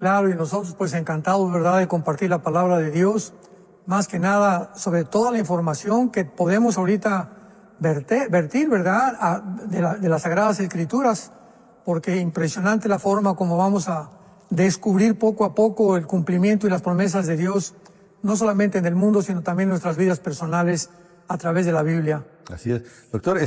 Claro, y nosotros pues encantados, ¿verdad?, de compartir la palabra de Dios, más que nada sobre toda la información que podemos ahorita vertir, ¿verdad?, de las Sagradas Escrituras, porque impresionante la forma como vamos a descubrir poco a poco el cumplimiento y las promesas de Dios, no solamente en el mundo, sino también en nuestras vidas personales a través de la Biblia. Así es. Doctor,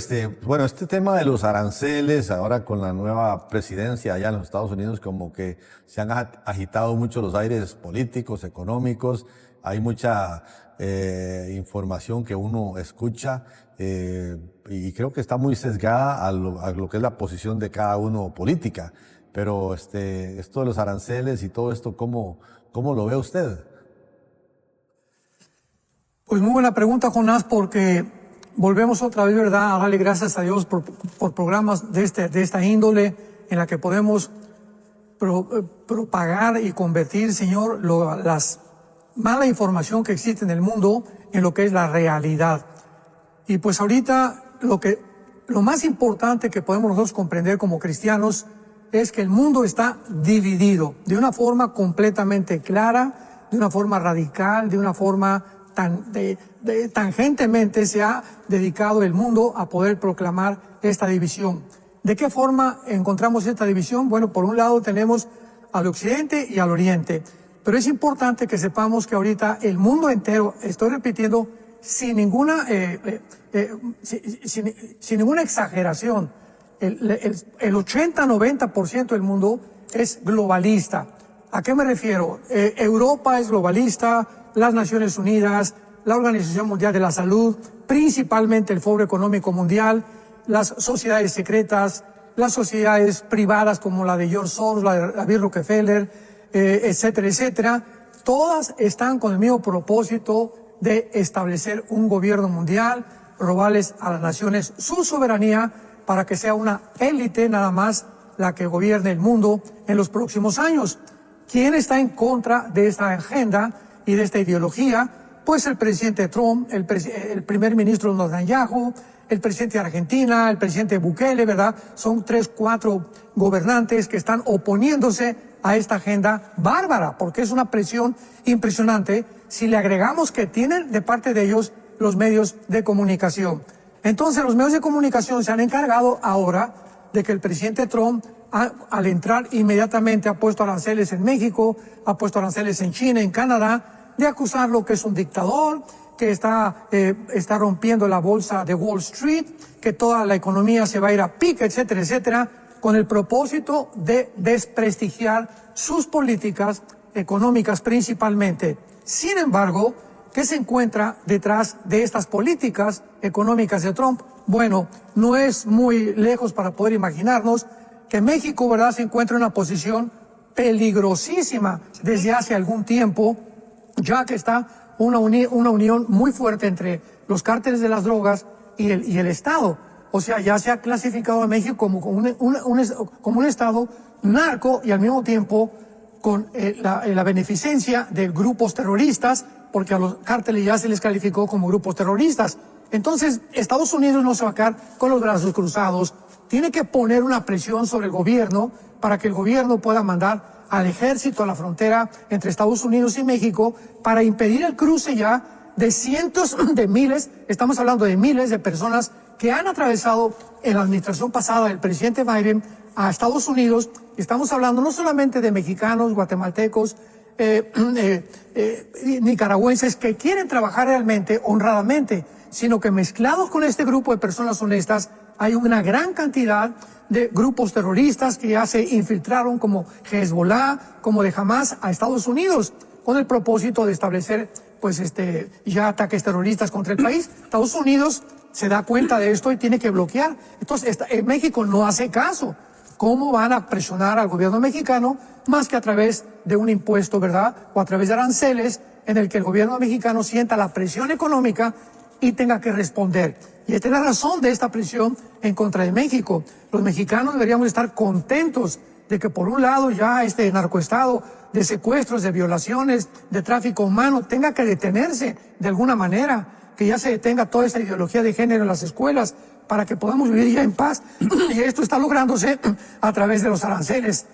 bueno, este tema de los aranceles, ahora con la nueva presidencia allá en los Estados Unidos, como que se han agitado mucho los aires políticos, económicos, hay mucha información que uno escucha y creo que está muy sesgada a lo que es la posición de cada uno política. Pero esto de los aranceles y todo esto, ¿cómo lo ve usted? Pues muy buena pregunta, Jonás, porque volvemos otra vez, ¿verdad?, a darle gracias a Dios por programas de esta índole en la que podemos propagar y convertir, Señor, las mala información que existe en el mundo en lo que es la realidad. Y pues ahorita lo más importante que podemos nosotros comprender como cristianos es que el mundo está dividido de una forma completamente clara, de una forma radical, de una forma tangentemente se ha dedicado el mundo a poder proclamar esta división. ¿De qué forma encontramos esta división? Bueno, por un lado tenemos al occidente y al oriente, pero es importante que sepamos que ahorita el mundo entero, estoy repitiendo, sin ninguna exageración, el 80-90% del mundo es globalista. ¿A qué me refiero? Europa es globalista, las Naciones Unidas, la Organización Mundial de la Salud, principalmente el Foro Económico Mundial, las sociedades secretas, las sociedades privadas como la de George Soros, la de David Rockefeller, etcétera, etcétera, todas están con el mismo propósito de establecer un gobierno mundial, robarles a las naciones su soberanía para que sea una élite nada más la que gobierne el mundo en los próximos años. ¿Quién está en contra de esta agenda y de esta ideología? Pues el presidente Trump, el primer ministro Netanyahu, el presidente de Argentina, el presidente Bukele, ¿verdad? Son 3, 4 gobernantes que están oponiéndose a esta agenda bárbara, porque es una presión impresionante si le agregamos que tienen de parte de ellos los medios de comunicación. Entonces los medios de comunicación se han encargado ahora de que el presidente Trump, al entrar inmediatamente, ha puesto aranceles en México, ha puesto aranceles en China, en Canadá, de acusarlo que es un dictador, que está rompiendo la bolsa de Wall Street, que toda la economía se va a ir a pique, etcétera, etcétera, con el propósito de desprestigiar sus políticas económicas principalmente. Sin embargo, ¿qué se encuentra detrás de estas políticas económicas de Trump? Bueno, no es muy lejos para poder imaginarnos que México, ¿verdad?, se encuentra en una posición peligrosísima desde hace algún tiempo, ya que está una unión muy fuerte entre los cárteles de las drogas y el Estado. O sea, ya se ha clasificado a México como un Estado narco y al mismo tiempo con la beneficencia de grupos terroristas, porque a los cárteles ya se les calificó como grupos terroristas. Entonces, Estados Unidos no se va a quedar con los brazos cruzados. Tiene que poner una presión sobre el gobierno para que el gobierno pueda mandar al ejército a la frontera entre Estados Unidos y México para impedir el cruce ya de cientos de miles, estamos hablando de miles de personas que han atravesado en la administración pasada del presidente Biden a Estados Unidos. Estamos hablando no solamente de mexicanos, guatemaltecos, nicaragüenses que quieren trabajar realmente, honradamente, sino que mezclados con este grupo de personas honestas hay una gran cantidad de grupos terroristas que ya se infiltraron como Hezbollah, como de Hamas a Estados Unidos, con el propósito de establecer pues ya ataques terroristas contra el país. Estados Unidos se da cuenta de esto y tiene que bloquear. Entonces México no hace caso. ¿Cómo van a presionar al gobierno mexicano más que a través de un impuesto, ¿verdad?, o a través de aranceles en el que el gobierno mexicano sienta la presión económica y tenga que responder? Y esta es la razón de esta presión en contra de México. Los mexicanos deberíamos estar contentos de que por un lado ya este narcoestado de secuestros, de violaciones, de tráfico humano tenga que detenerse de alguna manera, que ya se detenga toda esta ideología de género en las escuelas para que podamos vivir ya en paz. Y esto está lográndose a través de los aranceles.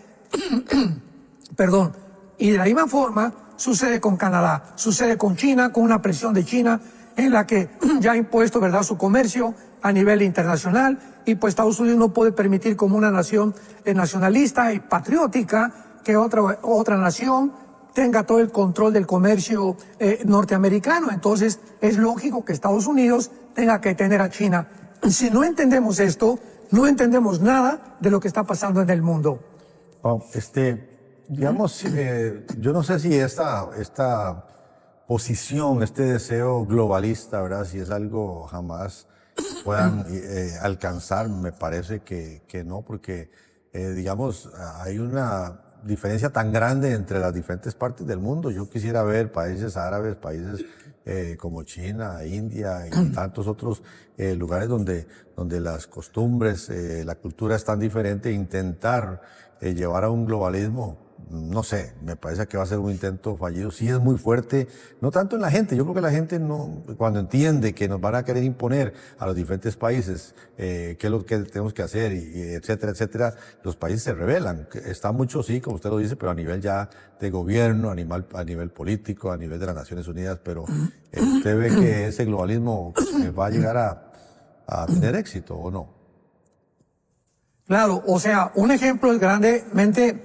Perdón. Y de la misma forma sucede con Canadá, sucede con China, con una presión de China en la que ya ha impuesto, ¿verdad?, su comercio a nivel internacional, y pues Estados Unidos no puede permitir, como una nación nacionalista y patriótica, que otra nación tenga todo el control del comercio norteamericano. Entonces es lógico que Estados Unidos tenga que tener a China. Si no entendemos esto, no entendemos nada de lo que está pasando en el mundo. Digamos, yo no sé si esta posición, este deseo globalista, ¿verdad?, si es algo jamás puedan alcanzar. Me parece que no, porque digamos, hay una diferencia tan grande entre las diferentes partes del mundo. Yo quisiera ver países árabes, países como China, India y tantos otros lugares donde las costumbres, la cultura es tan diferente, intentar llevar a un globalismo. No sé, me parece que va a ser un intento fallido. Sí es muy fuerte, no tanto en la gente. Yo creo que la gente no, cuando entiende que nos van a querer imponer a los diferentes países qué es lo que tenemos que hacer, y etcétera, etcétera, los países se rebelan. Está mucho, sí, como usted lo dice, pero a nivel ya de gobierno, a nivel político, a nivel de las Naciones Unidas. Pero ¿usted ve que ese globalismo va a llegar a tener éxito o no? Claro, o sea, un ejemplo es grandemente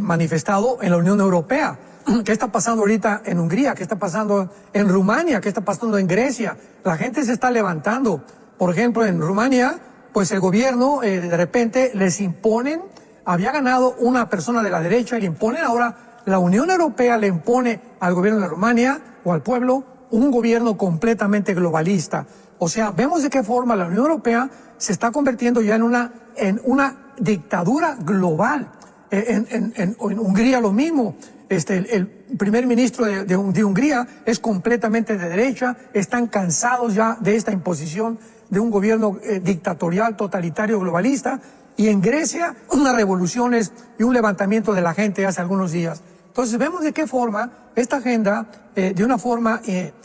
manifestado en la Unión Europea. ¿Qué está pasando ahorita en Hungría? ¿Qué está pasando en Rumania? ¿Qué está pasando en Grecia? La gente se está levantando. Por ejemplo, en Rumania, pues el gobierno de repente les imponen, había ganado una persona de la derecha, y le imponen ahora, la Unión Europea le impone al gobierno de Rumania o al pueblo un gobierno completamente globalista. O sea, vemos de qué forma la Unión Europea se está convirtiendo ya en una dictadura global. En Hungría lo mismo. El primer ministro de Hungría es completamente de derecha. Están cansados ya de esta imposición de un gobierno dictatorial, totalitario, globalista. Y en Grecia, unas revoluciones y un levantamiento de la gente hace algunos días. Entonces vemos de qué forma esta agenda, de una forma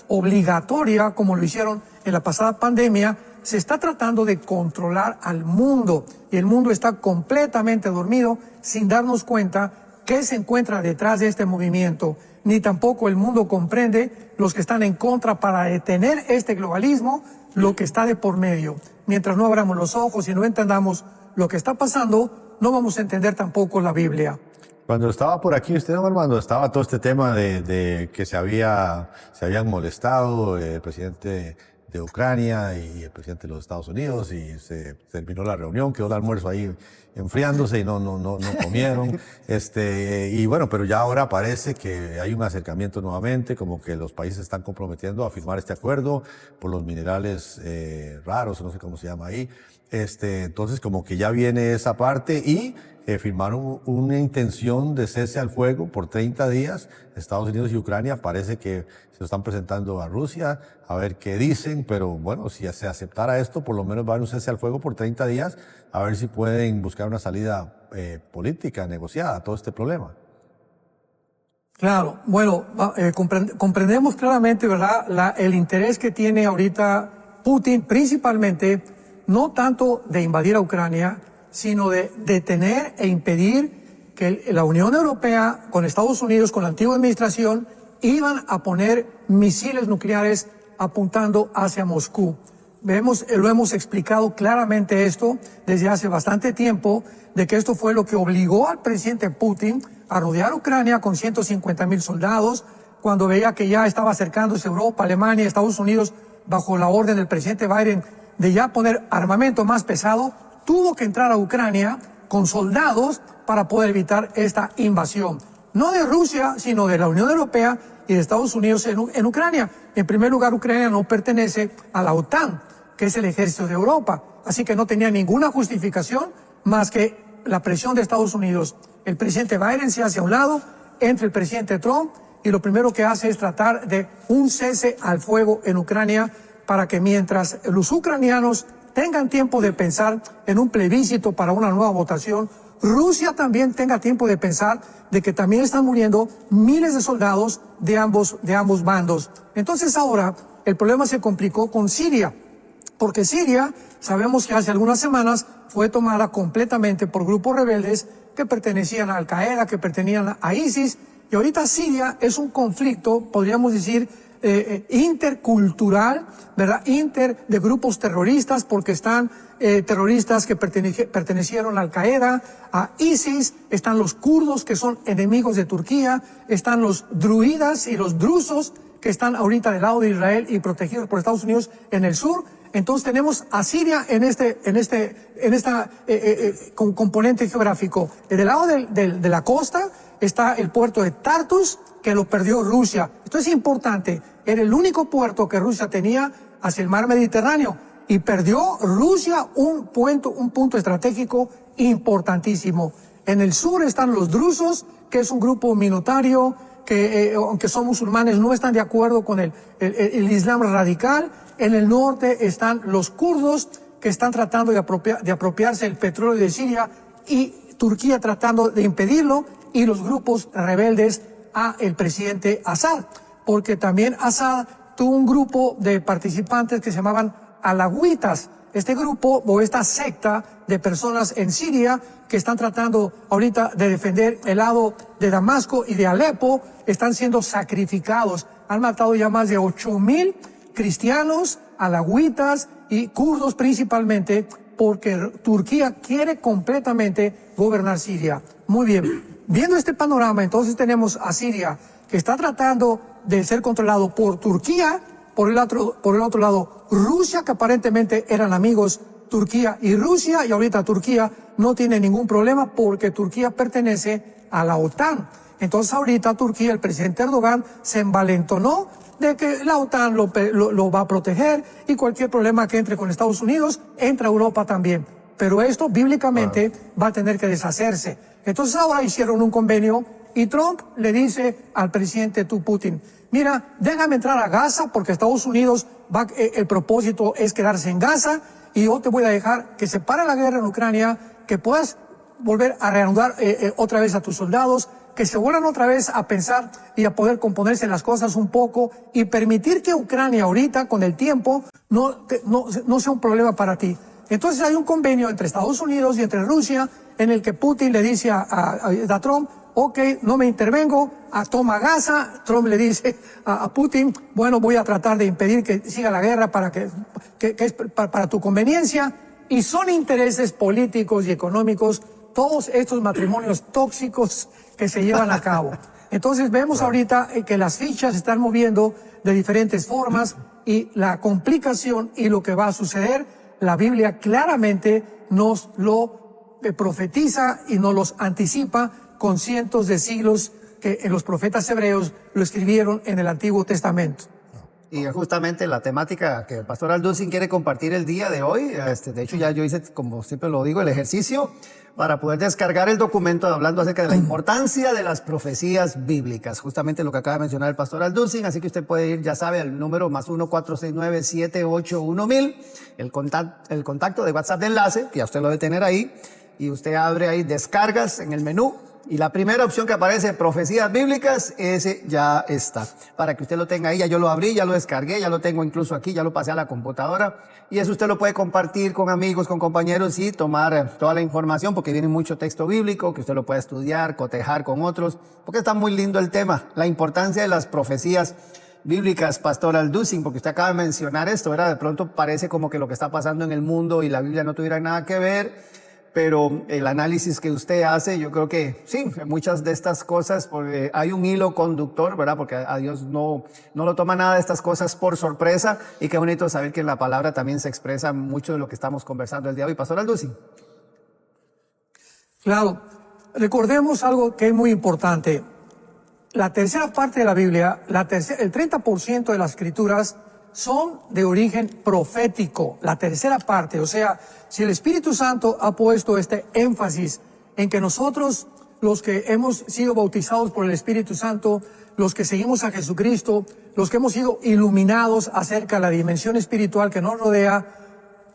obligatoria, como lo hicieron en la pasada pandemia, se está tratando de controlar al mundo, y el mundo está completamente dormido sin darnos cuenta qué se encuentra detrás de este movimiento. Ni tampoco el mundo comprende, los que están en contra, para detener este globalismo, lo que está de por medio. Mientras no abramos los ojos y no entendamos lo que está pasando, no vamos a entender tampoco la Biblia. Cuando estaba por aquí usted, don Armando, estaba todo este tema de que se habían molestado el presidente de Ucrania y el presidente de los Estados Unidos, y se terminó la reunión, quedó el almuerzo ahí enfriándose y no comieron. Y bueno, pero ya ahora parece que hay un acercamiento nuevamente, como que los países están comprometiendo a firmar este acuerdo por los minerales raros, no sé cómo se llama ahí. Entonces como que ya viene esa parte, y firmaron una intención de cese al fuego por 30 días. Estados Unidos y Ucrania parece que se lo están presentando a Rusia, a ver qué dicen, pero bueno, si se aceptara esto, por lo menos va a haber un cese al fuego por 30 días, a ver si pueden buscar una salida política, negociada a todo este problema. Claro, bueno, comprendemos claramente, ¿verdad?, el interés que tiene ahorita Putin, principalmente, no tanto de invadir a Ucrania, sino de detener e impedir que la Unión Europea, con Estados Unidos, con la antigua administración, iban a poner misiles nucleares apuntando hacia Moscú. Lo hemos explicado claramente esto desde hace bastante tiempo, de que esto fue lo que obligó al presidente Putin a rodear Ucrania con 150,000 soldados, cuando veía que ya estaba acercándose Europa, Alemania, Estados Unidos, bajo la orden del presidente Biden de ya poner armamento más pesado. Tuvo que entrar a Ucrania con soldados para poder evitar esta invasión. No de Rusia, sino de la Unión Europea y de Estados Unidos en Ucrania. En primer lugar, Ucrania no pertenece a la OTAN, que es el ejército de Europa. Así que no tenía ninguna justificación más que la presión de Estados Unidos. El presidente Biden se hace a un lado, entra el presidente Trump, y lo primero que hace es tratar de un cese al fuego en Ucrania, para que mientras los ucranianos tengan tiempo de pensar en un plebiscito para una nueva votación, Rusia también tenga tiempo de pensar de que también están muriendo miles de soldados de ambos bandos. Entonces ahora el problema se complicó con Siria, porque Siria, sabemos que hace algunas semanas fue tomada completamente por grupos rebeldes que pertenecían a Al Qaeda, que pertenecían a ISIS, Y ahorita Siria es un conflicto, podríamos decir, intercultural, ¿verdad? De grupos terroristas, porque están terroristas que pertenecieron a Al-Qaeda, a ISIS, están los kurdos que son enemigos de Turquía, están los druidas y los drusos que están ahorita del lado de Israel y protegidos por Estados Unidos en el sur. Entonces tenemos a Siria en esta componente geográfico. Del lado de la costa está el puerto de Tartus, que lo perdió Rusia. Esto es importante. Era el único puerto que Rusia tenía hacia el mar Mediterráneo. Y perdió Rusia un punto estratégico importantísimo. En el sur están los drusos, que es un grupo minoritario, que aunque son musulmanes no están de acuerdo con el Islam radical. En el norte están los kurdos, que están tratando de apropiarse el petróleo de Siria, y Turquía tratando de impedirlo, y los grupos rebeldes a el presidente Assad, porque también Assad tuvo un grupo de participantes que se llamaban alawitas. Este grupo o esta secta de personas en Siria que están tratando ahorita de defender el lado de Damasco y de Alepo, están siendo sacrificados. Han matado ya más de 8,000 cristianos, alawitas y kurdos principalmente, porque Turquía quiere completamente gobernar Siria. Muy bien. Viendo este panorama, entonces tenemos a Siria, que está tratando de ser controlado por Turquía, por el otro lado Rusia, que aparentemente eran amigos Turquía y Rusia, y ahorita Turquía no tiene ningún problema porque Turquía pertenece a la OTAN. Entonces ahorita Turquía, el presidente Erdogan, se envalentonó de que la OTAN lo va a proteger, y cualquier problema que entre con Estados Unidos, entra a Europa también. Pero esto bíblicamente va a tener que deshacerse. Entonces ahora hicieron un convenio y Trump le dice al presidente Putin, mira, déjame entrar a Gaza porque Estados Unidos el propósito es quedarse en Gaza, y yo te voy a dejar que se pare la guerra en Ucrania, que puedas volver a reanudar otra vez a tus soldados, que se vuelvan otra vez a pensar y a poder componerse las cosas un poco, y permitir que Ucrania ahorita con el tiempo no sea un problema para ti. Entonces hay un convenio entre Estados Unidos y entre Rusia en el que Putin le dice a Trump, ok, no me intervengo, toma Gaza. Trump le dice a Putin, bueno, voy a tratar de impedir que siga la guerra para para tu conveniencia. Y son intereses políticos y económicos todos estos matrimonios tóxicos que se llevan a cabo. Entonces vemos ahorita que las fichas se están moviendo de diferentes formas, y la complicación y lo que va a suceder, la Biblia claramente nos lo profetiza y nos los anticipa con cientos de siglos que los profetas hebreos lo escribieron en el Antiguo Testamento. Y justamente la temática que el pastor Alducin quiere compartir el día de hoy, de hecho ya yo hice, como siempre lo digo, el ejercicio para poder descargar el documento hablando acerca de la importancia de las profecías bíblicas, justamente lo que acaba de mencionar el pastor Alducin. Así que usted puede ir, ya sabe, al número +1 469-781-1000, el contacto de WhatsApp de enlace, que ya usted lo debe tener ahí, y usted abre ahí descargas en el menú, y la primera opción que aparece, profecías bíblicas, ese ya está. Para que usted lo tenga ahí, ya yo lo abrí, ya lo descargué, ya lo tengo incluso aquí, ya lo pasé a la computadora. Y eso usted lo puede compartir con amigos, con compañeros, y tomar toda la información, porque viene mucho texto bíblico que usted lo puede estudiar, cotejar con otros, porque está muy lindo el tema, la importancia de las profecías bíblicas, pastor Alducin, porque usted acaba de mencionar esto, ¿verdad? De pronto parece como que lo que está pasando en el mundo y la Biblia no tuviera nada que ver. Pero el análisis que usted hace, yo creo que sí, muchas de estas cosas, porque hay un hilo conductor, ¿verdad? Porque a Dios no lo toma nada de estas cosas por sorpresa, y qué bonito saber que en la palabra también se expresa mucho de lo que estamos conversando el día de hoy. Pastor Alducin. Claro, recordemos algo que es muy importante. La tercera parte de la Biblia, el 30% de las escrituras son de origen profético, la tercera parte. O sea, si el Espíritu Santo ha puesto este énfasis en que nosotros, los que hemos sido bautizados por el Espíritu Santo, los que seguimos a Jesucristo, los que hemos sido iluminados acerca de la dimensión espiritual que nos rodea,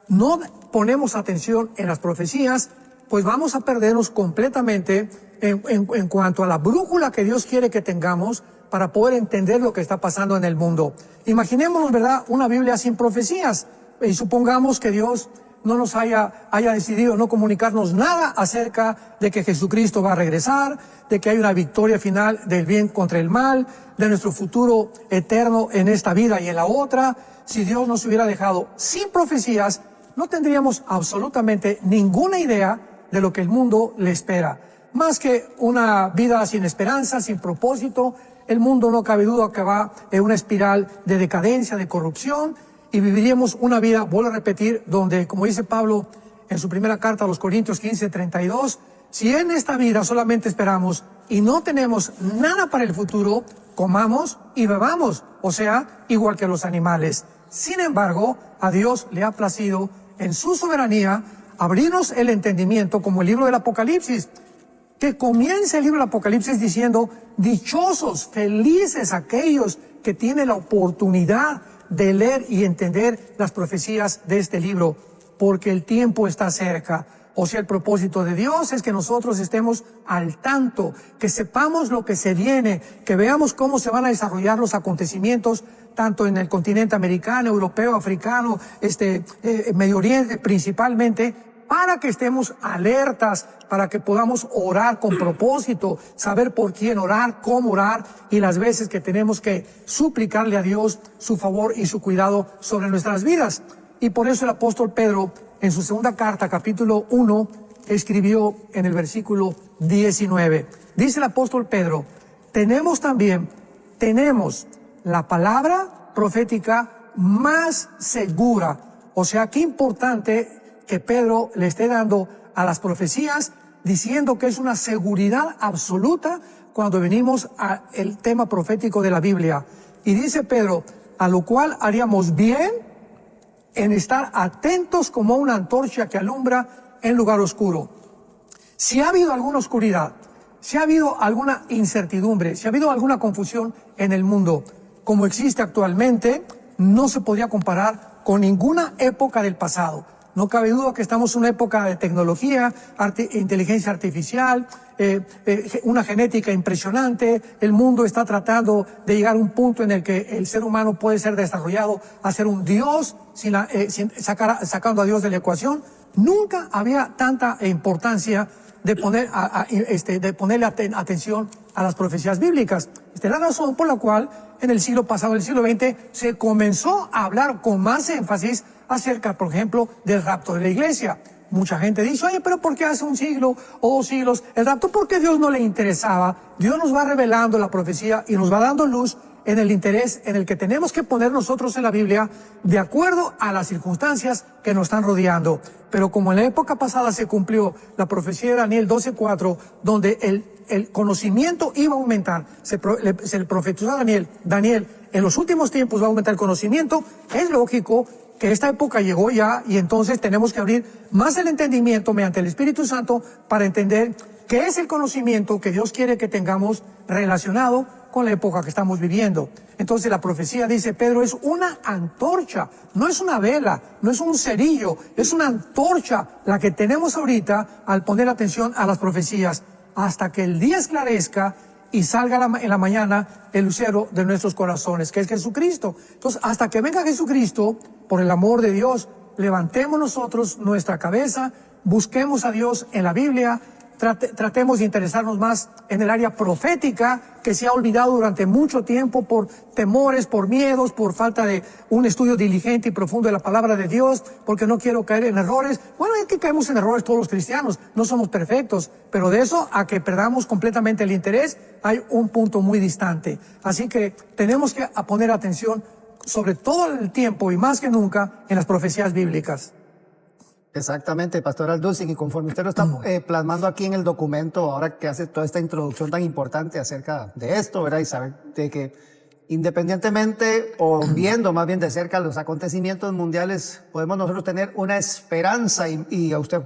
no ponemos atención en las profecías, pues vamos a perdernos completamente en cuanto a la brújula que Dios quiere que tengamos para poder entender lo que está pasando en el mundo. Imaginémonos, ¿verdad?, una Biblia sin profecías, y supongamos que Dios no nos haya decidido no comunicarnos nada acerca de que Jesucristo va a regresar, de que hay una victoria final del bien contra el mal, de nuestro futuro eterno en esta vida y en la otra. Si Dios nos hubiera dejado sin profecías, no tendríamos absolutamente ninguna idea de lo que el mundo le espera. Más que una vida sin esperanza, sin propósito, el mundo no cabe duda que va en una espiral de decadencia, de corrupción, y viviríamos una vida, vuelvo a repetir, donde, como dice Pablo en su primera carta a los Corintios 15:32, si en esta vida solamente esperamos y no tenemos nada para el futuro, comamos y bebamos, o sea, igual que los animales. Sin embargo, a Dios le ha placido en su soberanía abrirnos el entendimiento, como el libro del Apocalipsis, que comience el libro del Apocalipsis diciendo: dichosos, felices aquellos que tienen la oportunidad de leer y entender las profecías de este libro, porque el tiempo está cerca. O sea, el propósito de Dios es que nosotros estemos al tanto, que sepamos lo que se viene, que veamos cómo se van a desarrollar los acontecimientos, tanto en el continente americano, europeo, africano, Medio Oriente principalmente, para que estemos alertas, para que podamos orar con propósito, saber por quién orar, cómo orar y las veces que tenemos que suplicarle a Dios su favor y su cuidado sobre nuestras vidas. Y por eso el apóstol Pedro, en su segunda carta, capítulo 1, escribió en el versículo 19. Dice el apóstol Pedro: tenemos la palabra profética más segura. O sea, qué importante que Pedro le esté dando a las profecías, diciendo que es una seguridad absoluta cuando venimos al tema profético de la Biblia. Y dice Pedro: a lo cual haríamos bien en estar atentos como una antorcha que alumbra en lugar oscuro. Si ha habido alguna oscuridad, si ha habido alguna incertidumbre, si ha habido alguna confusión en el mundo, como existe actualmente, no se podría comparar con ninguna época del pasado. No cabe duda que estamos en una época de tecnología, inteligencia artificial, una genética impresionante. El mundo está tratando de llegar a un punto en el que el ser humano puede ser desarrollado a ser un Dios, sacando a Dios de la ecuación. Nunca había tanta importancia de ponerle atención a las profecías bíblicas. Esta es la razón por la cual en el siglo pasado, el siglo XX, se comenzó a hablar con más énfasis acerca, por ejemplo, del rapto de la iglesia. Mucha gente dice: oye, pero ¿por qué hace un siglo o 2 siglos el rapto? Porque a Dios no le interesaba. Dios nos va revelando la profecía y nos va dando luz en el interés en el que tenemos que poner nosotros en la Biblia de acuerdo a las circunstancias que nos están rodeando. Pero como en la época pasada se cumplió la profecía de Daniel 12:4, donde el conocimiento iba a aumentar, se le profetizó a Daniel, en los últimos tiempos va a aumentar el conocimiento, es lógico que esta época llegó ya y entonces tenemos que abrir más el entendimiento mediante el Espíritu Santo para entender qué es el conocimiento que Dios quiere que tengamos relacionado con la época que estamos viviendo. Entonces la profecía, dice Pedro, es una antorcha, no es una vela, no es un cerillo, es una antorcha la que tenemos ahorita al poner atención a las profecías, hasta que el día esclarezca y salga en la mañana el lucero de nuestros corazones, que es Jesucristo. Entonces, hasta que venga Jesucristo, por el amor de Dios, levantemos nosotros nuestra cabeza, busquemos a Dios en la Biblia, tratemos de interesarnos más en el área profética, que se ha olvidado durante mucho tiempo por temores, por miedos, por falta de un estudio diligente y profundo de la palabra de Dios, porque no quiero caer en errores. Bueno, es que caemos en errores todos los cristianos, no somos perfectos, pero de eso a que perdamos completamente el interés, hay un punto muy distante. Así que tenemos que poner atención sobre todo el tiempo y más que nunca en las profecías bíblicas. Exactamente, Pastor Alducin, y conforme usted lo está plasmando aquí en el documento, ahora que hace toda esta introducción tan importante acerca de esto, ¿verdad? Y saber de que independientemente o viendo más bien de cerca los acontecimientos mundiales, podemos nosotros tener una esperanza y usted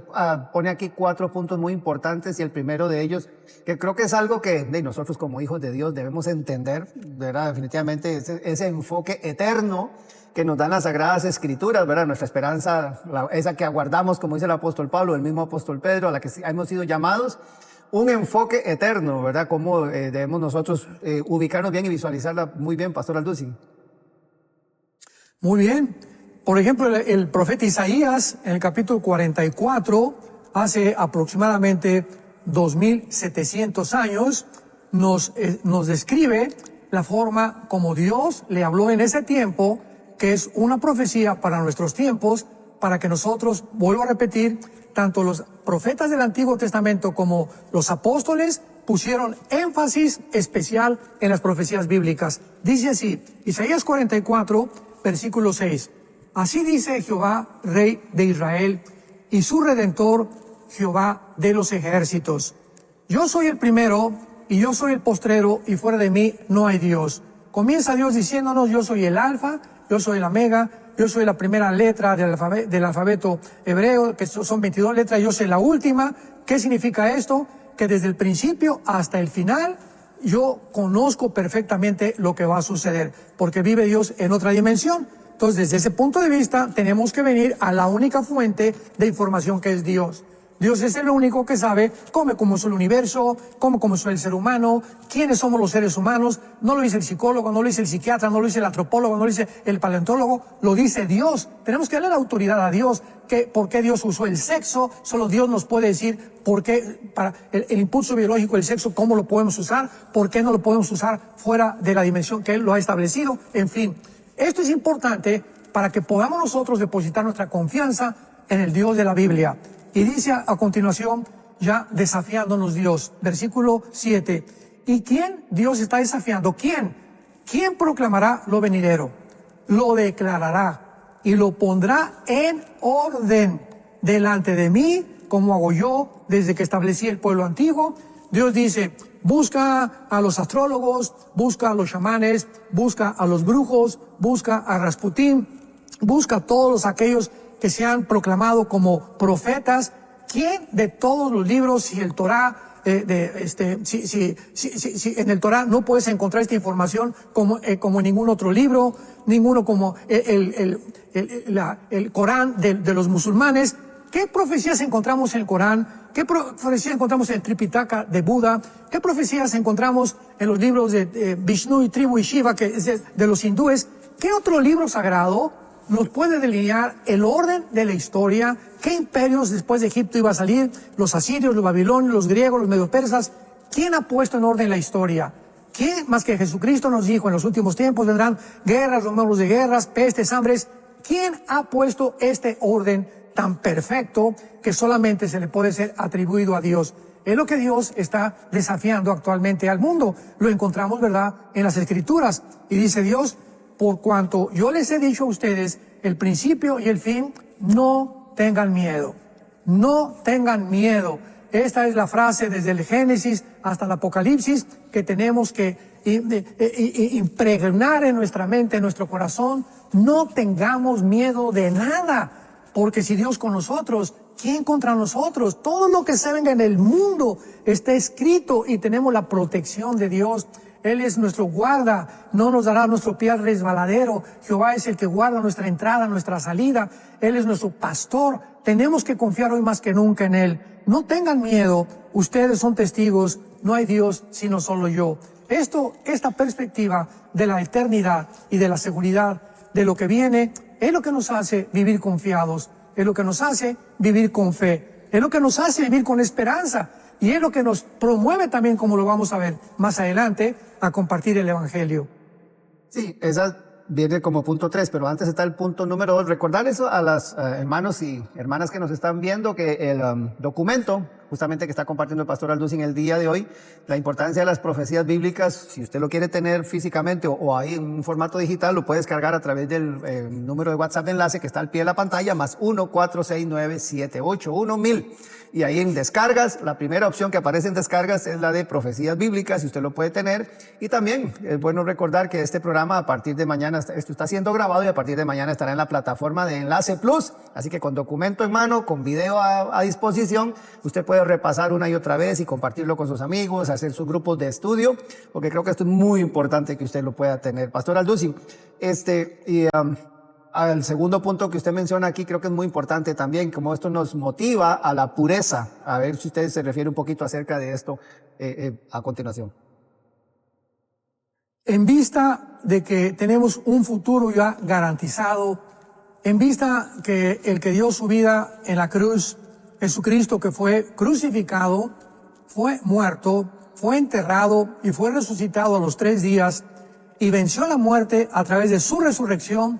pone aquí 4 puntos muy importantes y el primero de ellos, que creo que es algo que nosotros como hijos de Dios debemos entender, ¿verdad? Definitivamente ese enfoque eterno que nos dan las Sagradas Escrituras, ¿verdad? Nuestra esperanza, esa que aguardamos, como dice el apóstol Pablo, el mismo apóstol Pedro, a la que hemos sido llamados, un enfoque eterno, ¿verdad? Cómo debemos nosotros ubicarnos bien y visualizarla muy bien, Pastor Alducin. Muy bien. Por ejemplo, el profeta Isaías, en el capítulo 44, hace aproximadamente 2700 años, nos describe la forma como Dios le habló en ese tiempo, que es una profecía para nuestros tiempos, para que nosotros, vuelvo a repetir, tanto los profetas del Antiguo Testamento como los apóstoles pusieron énfasis especial en las profecías bíblicas. Dice así, Isaías 44, versículo 6. Así dice Jehová, Rey de Israel, y su Redentor, Jehová de los ejércitos. Yo soy el primero y yo soy el postrero, y fuera de mí no hay Dios. Comienza Dios diciéndonos, yo soy el alfa, yo soy el omega, yo soy la primera letra del alfabeto hebreo, que son 22 letras, yo soy la última. ¿Qué significa esto? Que desde el principio hasta el final, yo conozco perfectamente lo que va a suceder, porque vive Dios en otra dimensión. Entonces, desde ese punto de vista, tenemos que venir a la única fuente de información, que es Dios. Dios es el único que sabe cómo es el universo, cómo es el ser humano, quiénes somos los seres humanos. No lo dice el psicólogo, no lo dice el psiquiatra, no lo dice el antropólogo, no lo dice el paleontólogo, lo dice Dios. Tenemos que darle la autoridad a Dios, por qué Dios usó el sexo. Solo Dios nos puede decir por qué, para el impulso biológico del sexo, cómo lo podemos usar, por qué no lo podemos usar fuera de la dimensión que Él lo ha establecido. En fin, esto es importante para que podamos nosotros depositar nuestra confianza en el Dios de la Biblia. Y dice a continuación, ya desafiándonos Dios, versículo 7. ¿Y quién Dios está desafiando? ¿Quién? ¿Quién proclamará lo venidero? Lo declarará y lo pondrá en orden delante de mí, como hago yo desde que establecí el pueblo antiguo. Dios dice, busca a los astrólogos, busca a los chamanes, busca a los brujos, busca a Rasputín, busca a todos aquellos que se han proclamado como profetas. ¿Quién de todos los libros, si el Torá, si en el Torá no puedes encontrar esta información como en ningún otro libro, ninguno como el Corán de los musulmanes? ¿Qué profecías encontramos en el Corán? ¿Qué profecías encontramos en el Tripitaka de Buda? ¿Qué profecías encontramos en los libros de Vishnu y Tribu y Shiva, que es de los hindúes? ¿Qué otro libro sagrado nos puede delinear el orden de la historia? ¿Qué imperios después de Egipto iba a salir? Los asirios, los babilonios, los griegos, los medopersas. ¿Quién ha puesto en orden la historia? ¿Quién más que Jesucristo nos dijo, en los últimos tiempos vendrán guerras, rumores de guerras, pestes, hambres? ¿Quién ha puesto este orden tan perfecto que solamente se le puede ser atribuido a Dios? Es lo que Dios está desafiando actualmente al mundo. Lo encontramos, ¿verdad?, en las Escrituras. Y dice Dios, por cuanto yo les he dicho a ustedes el principio y el fin, no tengan miedo. No tengan miedo. Esta es la frase desde el Génesis hasta el Apocalipsis que tenemos que impregnar en nuestra mente, en nuestro corazón. No tengamos miedo de nada, porque si Dios con nosotros, ¿quién contra nosotros? Todo lo que se venga en el mundo está escrito y tenemos la protección de Dios. Él es nuestro guarda, no nos dará nuestro pie al resbaladero. Jehová es el que guarda nuestra entrada, nuestra salida. Él es nuestro pastor. Tenemos que confiar hoy más que nunca en Él. No tengan miedo, ustedes son testigos, no hay Dios sino solo yo. Esta perspectiva de la eternidad y de la seguridad de lo que viene, es lo que nos hace vivir confiados, es lo que nos hace vivir con fe, es lo que nos hace vivir con esperanza. Y es lo que nos promueve también, como lo vamos a ver más adelante, a compartir el Evangelio. Sí, esa viene como punto 3, pero antes está el punto número 2. Recordar eso a las hermanos y hermanas que nos están viendo, que el documento justamente que está compartiendo el pastor Alducin el día de hoy, la importancia de las profecías bíblicas, si usted lo quiere tener físicamente o ahí en un formato digital, lo puede descargar a través del número de WhatsApp de enlace que está al pie de la pantalla, más 1-469-781-1000. Y ahí en descargas, la primera opción que aparece en descargas es la de profecías bíblicas, si usted lo puede tener. Y también es bueno recordar que este programa a partir de mañana, esto está siendo grabado y a partir de mañana estará en la plataforma de Enlace Plus. Así que con documento en mano, con video a disposición, usted puede repasar una y otra vez y compartirlo con sus amigos, hacer sus grupos de estudio, porque creo que esto es muy importante que usted lo pueda tener. Pastor Alducin, al segundo punto que usted menciona aquí, creo que es muy importante también, como esto nos motiva a la pureza. A ver si usted se refiere un poquito acerca de esto a continuación. En vista de que tenemos un futuro ya garantizado, en vista que el que dio su vida en la cruz, Jesucristo, que fue crucificado, fue muerto, fue enterrado y fue resucitado a los 3 días y venció la muerte a través de su resurrección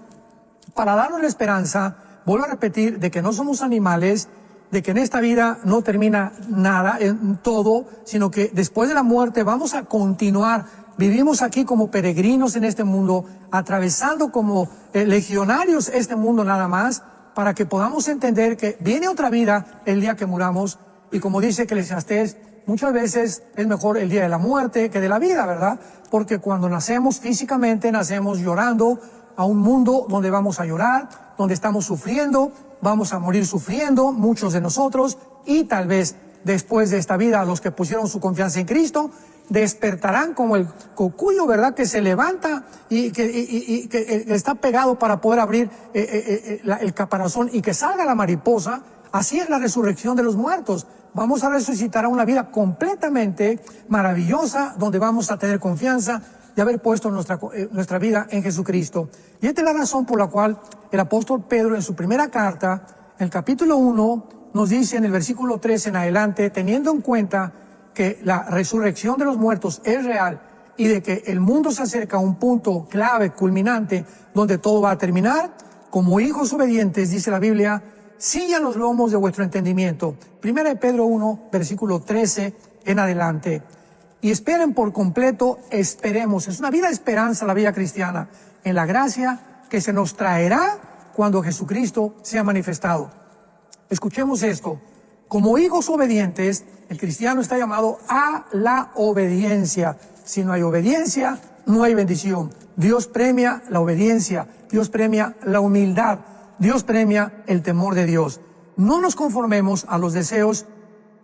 para darnos la esperanza, vuelvo a repetir, de que no somos animales, de que en esta vida no termina nada, en todo, sino que después de la muerte vamos a continuar. Vivimos aquí como peregrinos en este mundo, atravesando como legionarios este mundo nada más, para que podamos entender que viene otra vida el día que muramos. Y como dice Eclesiastés, muchas veces es mejor el día de la muerte que de la vida, ¿verdad? Porque cuando nacemos físicamente, nacemos llorando a un mundo donde vamos a llorar, donde estamos sufriendo, vamos a morir sufriendo, muchos de nosotros, y tal vez después de esta vida, los que pusieron su confianza en Cristo, despertarán como el cocuyo, ¿verdad? Que se levanta y que está pegado para poder abrir el caparazón y que salga la mariposa. Así es la resurrección de los muertos. Vamos a resucitar a una vida completamente maravillosa, donde vamos a tener confianza de haber puesto nuestra vida en Jesucristo. Y esta es la razón por la cual el apóstol Pedro, en su primera carta, en el capítulo 1, nos dice en el versículo 3 en adelante, teniendo en cuenta que la resurrección de los muertos es real y de que el mundo se acerca a un punto clave, culminante, donde todo va a terminar, como hijos obedientes, dice la Biblia, sillan los lomos de vuestro entendimiento. Primera de Pedro 1, versículo 13 en adelante. Y esperen por completo, esperemos. Es una vida de esperanza la vida cristiana, en la gracia que se nos traerá cuando Jesucristo sea manifestado. Escuchemos esto. Como hijos obedientes, el cristiano está llamado a la obediencia. Si no hay obediencia, no hay bendición. Dios premia la obediencia, Dios premia la humildad, Dios premia el temor de Dios. No nos conformemos a los deseos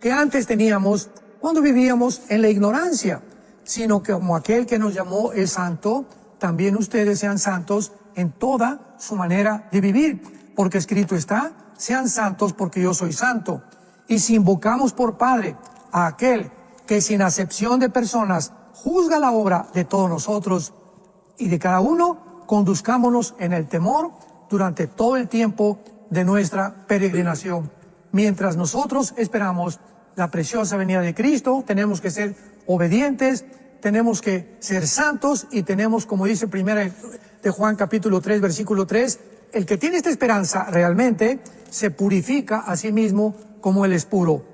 que antes teníamos cuando vivíamos en la ignorancia, sino que como aquel que nos llamó es santo, también ustedes sean santos en toda su manera de vivir. Porque escrito está, sean santos porque yo soy santo. Y si invocamos por Padre a aquel que sin acepción de personas juzga la obra de todos nosotros y de cada uno, conduzcámonos en el temor durante todo el tiempo de nuestra peregrinación. Mientras nosotros esperamos la preciosa venida de Cristo, tenemos que ser obedientes, tenemos que ser santos y tenemos, como dice primera de Juan capítulo 3, versículo 3, el que tiene esta esperanza realmente se purifica a sí mismo como Él es puro.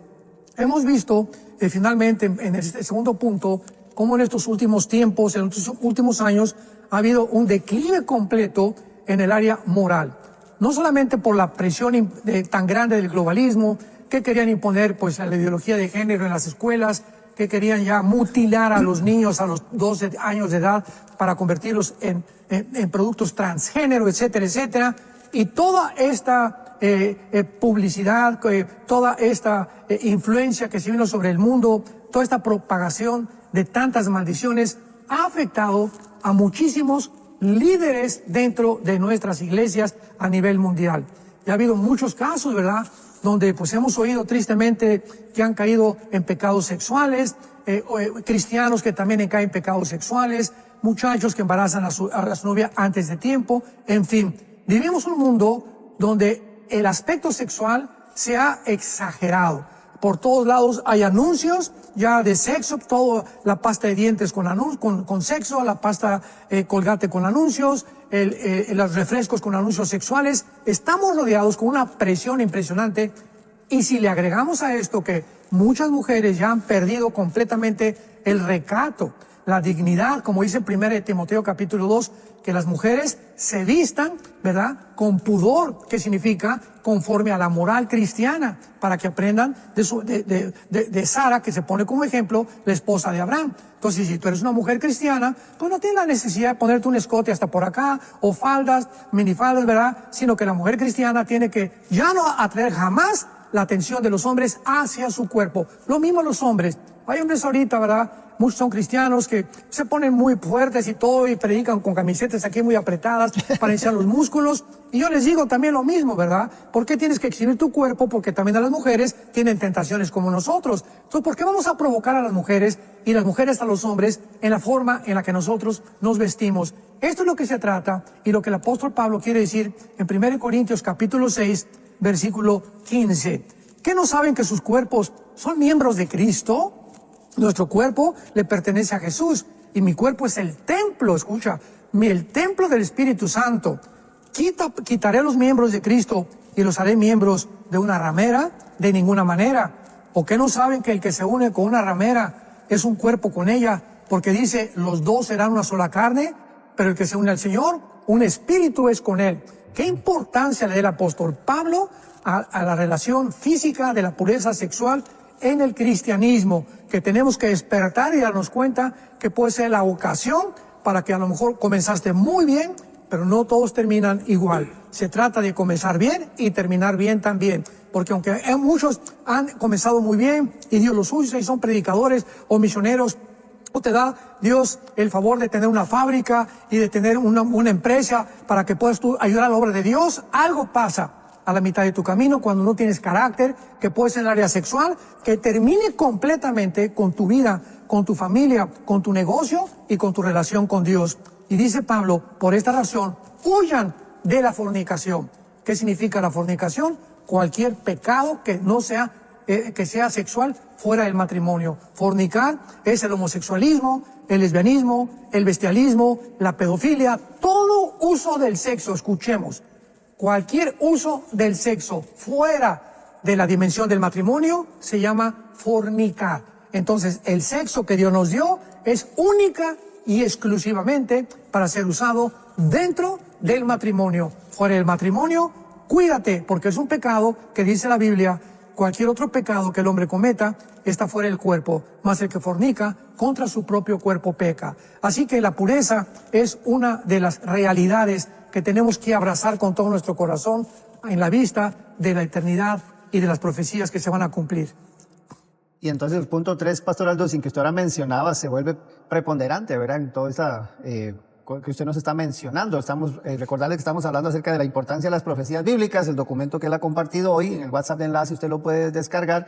Hemos visto finalmente en este segundo punto cómo en estos últimos tiempos, en estos últimos años, ha habido un declive completo en el área moral. No solamente por la presión tan grande del globalismo, que querían imponer pues la ideología de género en las escuelas, que querían ya mutilar a los niños a los 12 años de edad para convertirlos en productos transgénero, etcétera, etcétera. Y toda esta publicidad, toda esta influencia que se vino sobre el mundo, toda esta propagación de tantas maldiciones ha afectado a muchísimos líderes dentro de nuestras iglesias a nivel mundial. Y ha habido muchos casos, ¿verdad?, donde pues hemos oído tristemente que han caído en pecados sexuales, cristianos que también caen en pecados sexuales, muchachos que embarazan a su novia antes de tiempo, en fin. Vivimos un mundo donde el aspecto sexual se ha exagerado. Por todos lados hay anuncios ya de sexo, toda la pasta de dientes con sexo, la pasta Colgate con anuncios, los refrescos con anuncios sexuales. Estamos rodeados con una presión impresionante y si le agregamos a esto que muchas mujeres ya han perdido completamente el recato, la dignidad, como dice 1 Timoteo capítulo 2, que las mujeres se vistan, ¿verdad?, con pudor, que significa conforme a la moral cristiana, para que aprendan de Sara, que se pone como ejemplo, la esposa de Abraham. Entonces, si tú eres una mujer cristiana, pues no tienes la necesidad de ponerte un escote hasta por acá, o faldas, minifaldas, ¿verdad?, sino que la mujer cristiana tiene que ya no atraer jamás la atención de los hombres hacia su cuerpo. Lo mismo los hombres. Hay hombres ahorita, ¿verdad? Muchos son cristianos que se ponen muy fuertes y todo y predican con camisetas aquí muy apretadas para enseñar los músculos. Y yo les digo también lo mismo, ¿verdad? ¿Por qué tienes que exhibir tu cuerpo? Porque también a las mujeres tienen tentaciones como nosotros. Entonces, ¿por qué vamos a provocar a las mujeres y las mujeres a los hombres en la forma en la que nosotros nos vestimos? Esto es lo que se trata y lo que el apóstol Pablo quiere decir en 1 Corintios capítulo 6, versículo 15. ¿Qué no saben que sus cuerpos son miembros de Cristo? Nuestro cuerpo le pertenece a Jesús y mi cuerpo es el templo, escucha, el templo del Espíritu Santo. Quitaré los miembros de Cristo y los haré miembros de una ramera, de ninguna manera. ¿O qué no saben que el que se une con una ramera es un cuerpo con ella? Porque dice, los dos serán una sola carne, pero el que se une al Señor, un espíritu es con él. ¿Qué importancia le da el apóstol Pablo a la relación física de la pureza sexual en el cristianismo? Que tenemos que despertar y darnos cuenta que puede ser la ocasión para que a lo mejor comenzaste muy bien, pero no todos terminan igual. Se trata de comenzar bien y terminar bien también. Porque aunque muchos han comenzado muy bien y Dios los usa y son predicadores o misioneros, o te da Dios el favor de tener una fábrica y de tener una empresa para que puedas tú ayudar a la obra de Dios, algo pasa a la mitad de tu camino cuando no tienes carácter, que puede ser en el área sexual, que termine completamente con tu vida, con tu familia, con tu negocio y con tu relación con Dios. Y dice Pablo, por esta razón, huyan de la fornicación. ¿Qué significa la fornicación? Cualquier pecado que no sea que sea sexual fuera del matrimonio. Fornicar es el homosexualismo, el lesbianismo, el bestialismo, la pedofilia, todo uso del sexo, escuchemos. Cualquier uso del sexo fuera de la dimensión del matrimonio se llama fornicar. Entonces, el sexo que Dios nos dio es única y exclusivamente para ser usado dentro del matrimonio. Fuera del matrimonio, cuídate, porque es un pecado que dice la Biblia, cualquier otro pecado que el hombre cometa está fuera del cuerpo, mas el que fornica contra su propio cuerpo peca. Así que la pureza es una de las realidades que tenemos que abrazar con todo nuestro corazón en la vista de la eternidad y de las profecías que se van a cumplir. Y entonces el punto 3, Pastor Aldo, sin que usted ahora mencionaba, se vuelve preponderante, ¿verdad? En toda esa que usted nos está mencionando. Recordarle que estamos hablando acerca de la importancia de las profecías bíblicas, el documento que él ha compartido hoy, en el WhatsApp de enlace usted lo puede descargar.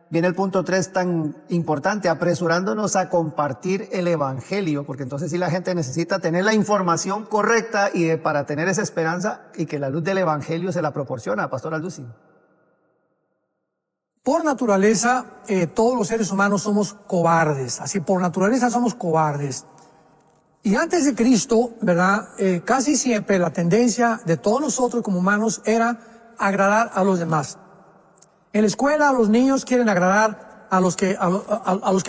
Viene el punto 3 tan importante, apresurándonos a compartir el evangelio, porque entonces sí la gente necesita tener la información correcta y para tener esa esperanza y que la luz del evangelio se la proporciona, Pastor Alducin. Por naturaleza, todos los seres humanos somos cobardes, así por naturaleza somos cobardes. Y antes de Cristo, ¿verdad? Casi siempre la tendencia de todos nosotros como humanos era agradar a los demás. En la escuela los niños quieren agradar a los que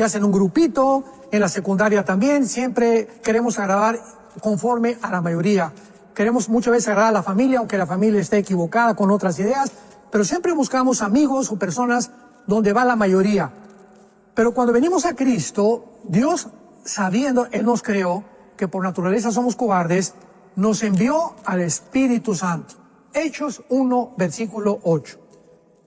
hacen un grupito, en la secundaria también, siempre queremos agradar conforme a la mayoría. Queremos muchas veces agradar a la familia, aunque la familia esté equivocada con otras ideas, pero siempre buscamos amigos o personas donde va la mayoría. Pero cuando venimos a Cristo, Dios, sabiendo, Él nos creó, que por naturaleza somos cobardes, nos envió al Espíritu Santo. Hechos 1, versículo 8.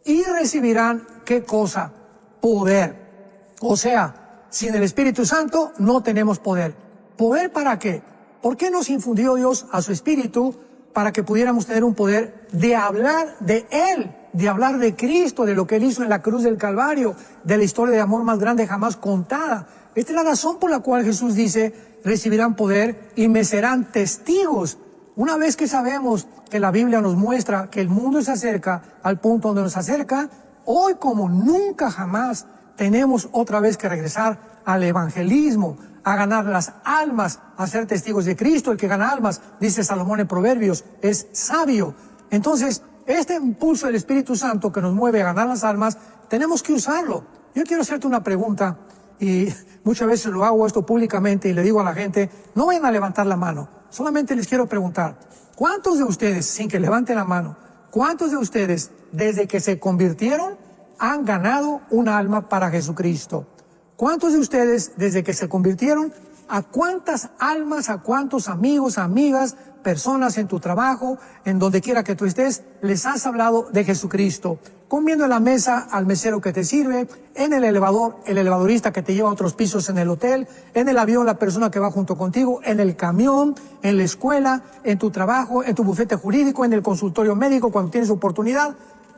Y recibirán, ¿qué cosa? Poder. O sea, sin el Espíritu Santo no tenemos poder. ¿Poder para qué? ¿Por qué nos infundió Dios a su Espíritu? Para que pudiéramos tener un poder de hablar de Él, de hablar de Cristo, de lo que Él hizo en la cruz del Calvario, de la historia de amor más grande jamás contada. Esta es la razón por la cual Jesús dice, recibirán poder y me serán testigos. Una vez que sabemos que la Biblia nos muestra que el mundo se acerca al punto donde nos acerca, hoy como nunca jamás tenemos otra vez que regresar al evangelismo, a ganar las almas, a ser testigos de Cristo. El que gana almas, dice Salomón en Proverbios, es sabio. Entonces, este impulso del Espíritu Santo que nos mueve a ganar las almas, tenemos que usarlo. Yo quiero hacerte una pregunta, y muchas veces lo hago esto públicamente y le digo a la gente, no vayan a levantar la mano, solamente les quiero preguntar, ¿cuántos de ustedes, sin que levanten la mano, cuántos de ustedes, desde que se convirtieron, han ganado un alma para Jesucristo? ¿Cuántos de ustedes, desde que se convirtieron, a cuántas almas, a cuántos amigos, amigas, personas en tu trabajo, en donde quiera que tú estés, les has hablado de Jesucristo. Comiendo en la mesa al mesero que te sirve, en el elevador, el elevadorista que te lleva a otros pisos en el hotel, en el avión, la persona que va junto contigo, en el camión, en la escuela, en tu trabajo, en tu bufete jurídico, en el consultorio médico, cuando tienes oportunidad.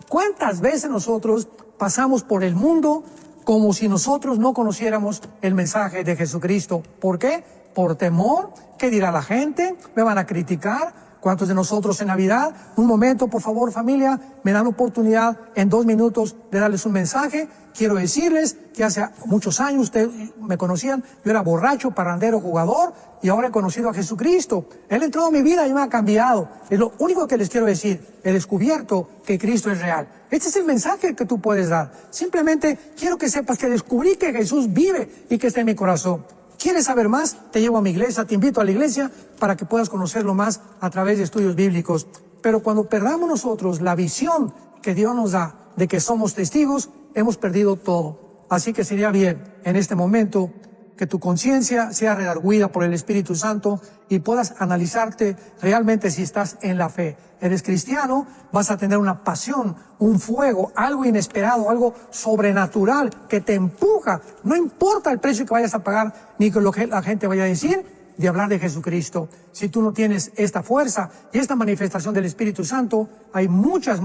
¿Cuántas veces nosotros pasamos por el mundo como si nosotros no conociéramos el mensaje de Jesucristo? ¿Por qué? Por temor. ¿Qué dirá la gente? ¿Me van a criticar? ¿Cuántos de nosotros en Navidad? Un momento, por favor, familia, me dan oportunidad en 2 minutos de darles un mensaje. Quiero decirles que hace muchos años ustedes me conocían, yo era borracho, parrandero, jugador, y ahora he conocido a Jesucristo. Él entró en mi vida y me ha cambiado. Es lo único que les quiero decir. He descubierto que Cristo es real. Este es el mensaje que tú puedes dar. Simplemente quiero que sepas que descubrí que Jesús vive y que está en mi corazón. ¿Quieres saber más? Te llevo a mi iglesia, te invito a la iglesia para que puedas conocerlo más a través de estudios bíblicos. Pero cuando perdamos nosotros la visión que Dios nos da de que somos testigos, hemos perdido todo. Así que sería bien en este momento que tu conciencia sea redarguida por el Espíritu Santo y puedas analizarte realmente si estás en la fe. Eres cristiano, vas a tener una pasión, un fuego, algo inesperado, algo sobrenatural que te empuja. No importa el precio que vayas a pagar ni lo que la gente vaya a decir, de hablar de Jesucristo. Si tú no tienes esta fuerza y esta manifestación del Espíritu Santo, hay muchas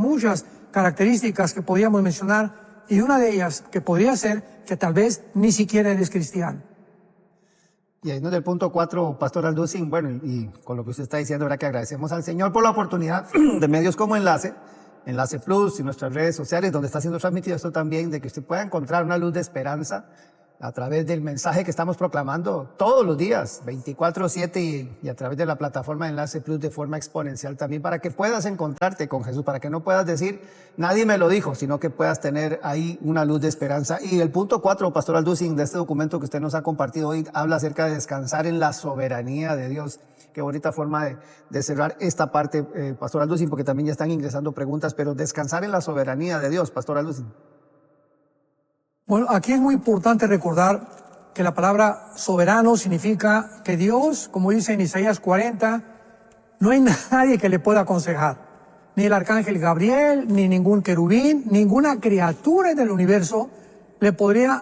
características que podríamos mencionar, y una de ellas que podría ser que tal vez ni siquiera eres cristiano. Y ahí desde el punto 4, Pastor Alducin, bueno, y con lo que usted está diciendo, ahora que agradecemos al Señor por la oportunidad de medios como Enlace Plus y nuestras redes sociales, donde está siendo transmitido esto también, de que usted pueda encontrar una luz de esperanza a través del mensaje que estamos proclamando todos los días, 24/7, y a través de la plataforma Enlace Plus de forma exponencial también, para que puedas encontrarte con Jesús, para que no puedas decir, nadie me lo dijo, sino que puedas tener ahí una luz de esperanza. Y el punto 4, Pastor Alducin, de este documento que usted nos ha compartido hoy, habla acerca de descansar en la soberanía de Dios. Qué bonita forma de cerrar esta parte, Pastor Alducin, porque también ya están ingresando preguntas, pero descansar en la soberanía de Dios, Pastor Alducin. Bueno, aquí es muy importante recordar que la palabra soberano significa que Dios, como dice en Isaías 40, no hay nadie que le pueda aconsejar. Ni el arcángel Gabriel, ni ningún querubín, ninguna criatura en el universo le podría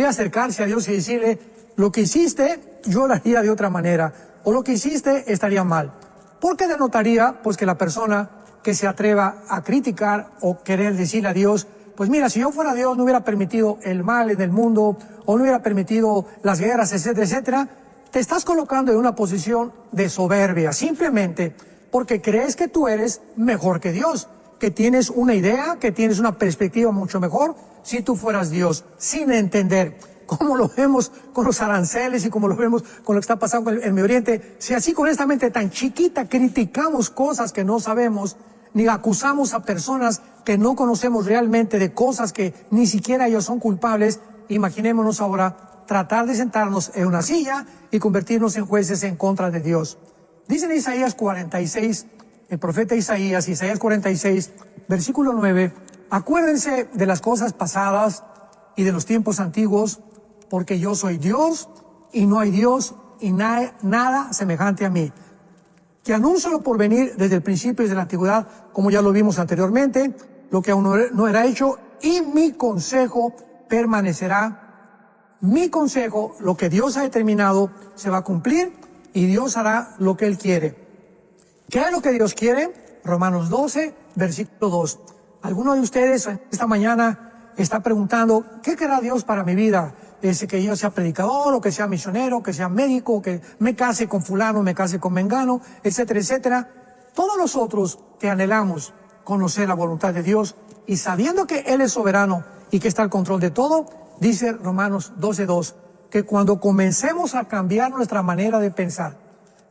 acercarse a Dios y decirle, lo que hiciste, yo lo haría de otra manera, o lo que hiciste estaría mal. Porque denotaría, pues, que la persona que se atreva a criticar o querer decirle a Dios, pues mira, si yo fuera Dios no hubiera permitido el mal en el mundo, o no hubiera permitido las guerras, etcétera, etcétera, te estás colocando en una posición de soberbia, simplemente porque crees que tú eres mejor que Dios, que tienes una idea, que tienes una perspectiva mucho mejor si tú fueras Dios, sin entender, como lo vemos con los aranceles y como lo vemos con lo que está pasando en el Medio Oriente. Si así con esta mente tan chiquita criticamos cosas que no sabemos, ni acusamos a personas que no conocemos realmente de cosas que ni siquiera ellos son culpables, imaginémonos ahora tratar de sentarnos en una silla y convertirnos en jueces en contra de Dios. Dice en Isaías 46, el profeta Isaías 46, versículo 9, acuérdense de las cosas pasadas y de los tiempos antiguos, porque yo soy Dios y no hay Dios y nada semejante a mí, que anuncio lo por venir desde el principio y desde la antigüedad, como ya lo vimos anteriormente, lo que aún no era hecho, y mi consejo permanecerá. Mi consejo, lo que Dios ha determinado, se va a cumplir y Dios hará lo que Él quiere. ¿Qué es lo que Dios quiere? Romanos 12, versículo 2. Alguno de ustedes esta mañana está preguntando, ¿qué querrá Dios para mi vida? Que yo sea predicador, o que sea misionero, que sea médico, que me case con fulano, me case con mengano, etcétera, etcétera. Todos nosotros que anhelamos conocer la voluntad de Dios y sabiendo que Él es soberano y que está al control de todo, dice Romanos 12:2, que cuando comencemos a cambiar nuestra manera de pensar,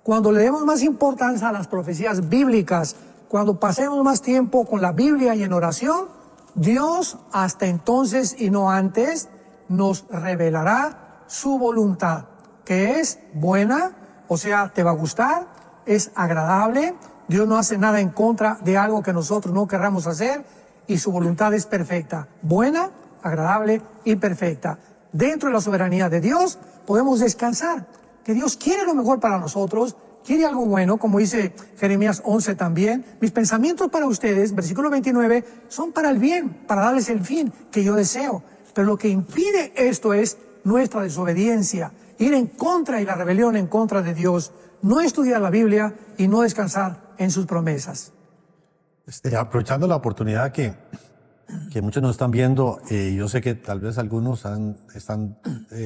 cuando le demos más importancia a las profecías bíblicas, cuando pasemos más tiempo con la Biblia y en oración, Dios hasta entonces y no antes nos revelará su voluntad, que es buena, o sea, te va a gustar, es agradable. Dios no hace nada en contra de algo que nosotros no querramos hacer, y su voluntad es perfecta, buena, agradable y perfecta. Dentro de la soberanía de Dios podemos descansar, que Dios quiere lo mejor para nosotros, quiere algo bueno, como dice Jeremías 11 también. Mis pensamientos para ustedes, versículo 29, son para el bien, para darles el fin que yo deseo. Pero lo que impide esto es nuestra desobediencia, ir en contra y la rebelión en contra de Dios, no estudiar la Biblia y no descansar en sus promesas. Aprovechando la oportunidad que muchos nos están viendo, yo sé que tal vez algunos están